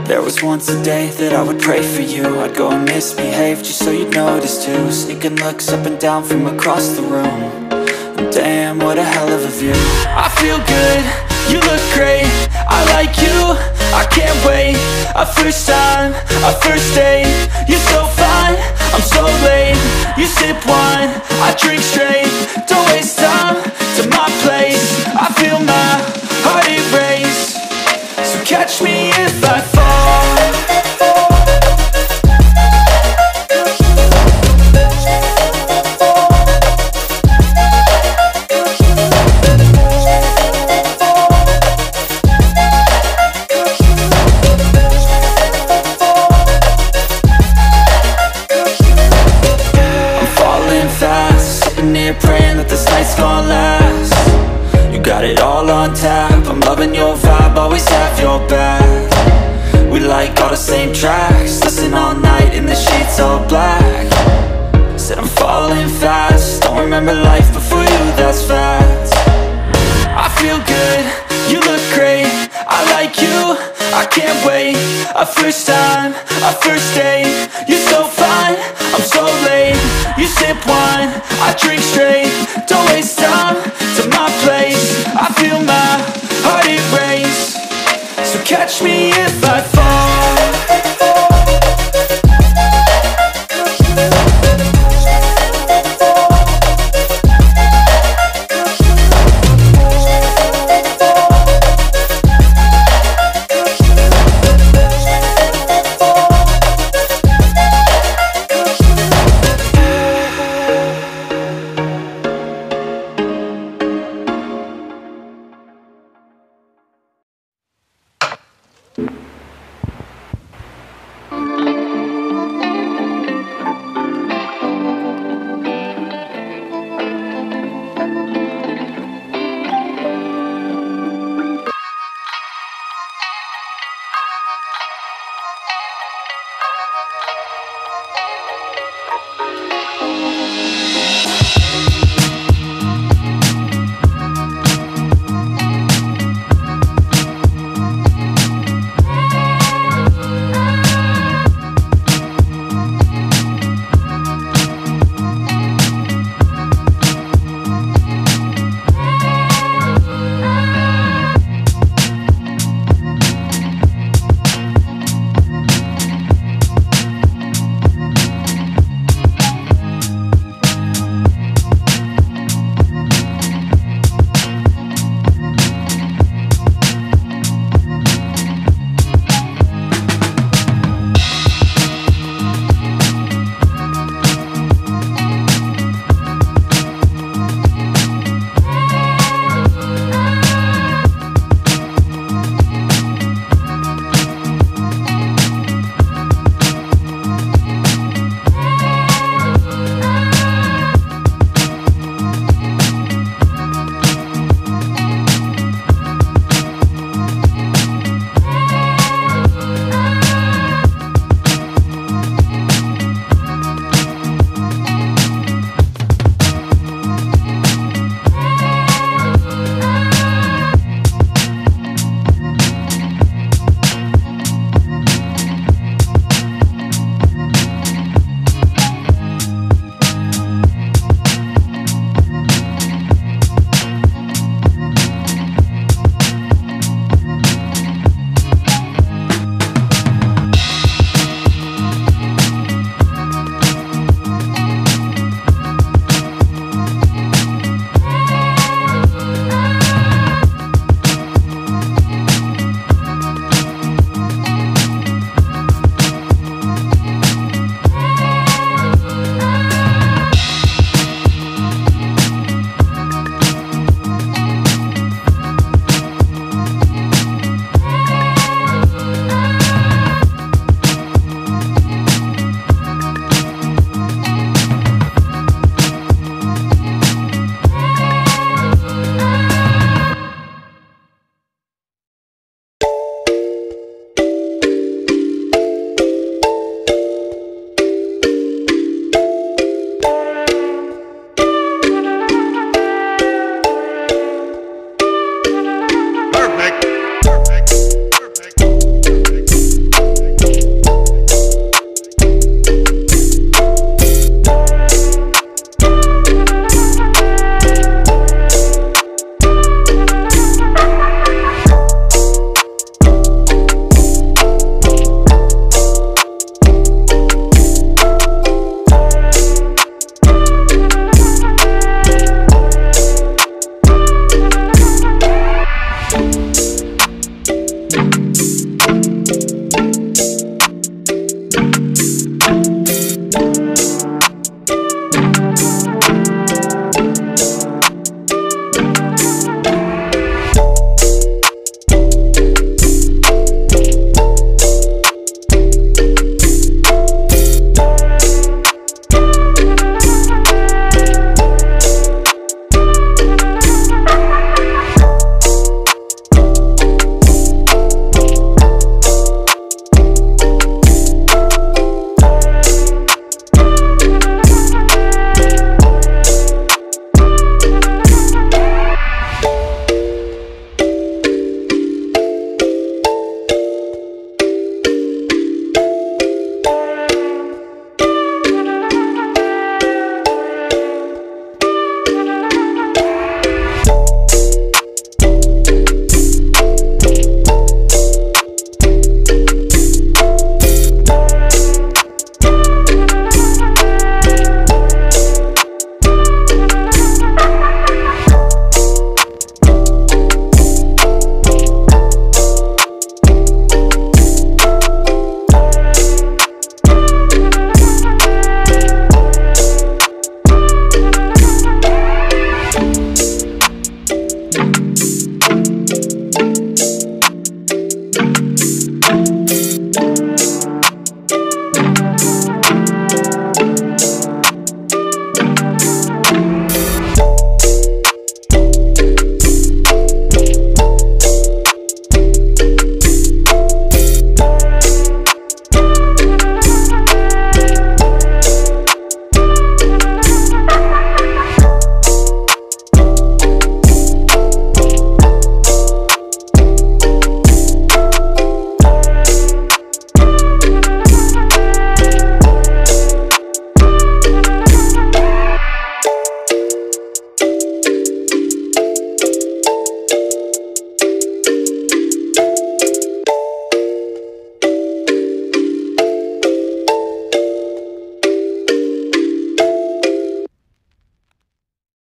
There was once a day that I would pray for you. I'd go and misbehave just so you'd notice too. Sneaking looks up and down from across the room. And damn, what a hell of a view. I feel good, you look great, I like you, I can't wait. A first time, a first date. You're so fine, I'm so late. You sip wine, I drink straight. Don't waste time to my place. I feel my heart erase. So catch me if I fall. Praying that this night's gonna last. You got it all on tap, I'm loving your vibe, always have your back. We like all the same tracks, listen all night in the sheets all black. Said I'm falling fast, don't remember life before you, that's fact. I feel good, you look great, I like you, I can't wait. A first time, a first date. You're so fine, I'm so late. You sip wine, I drink straight.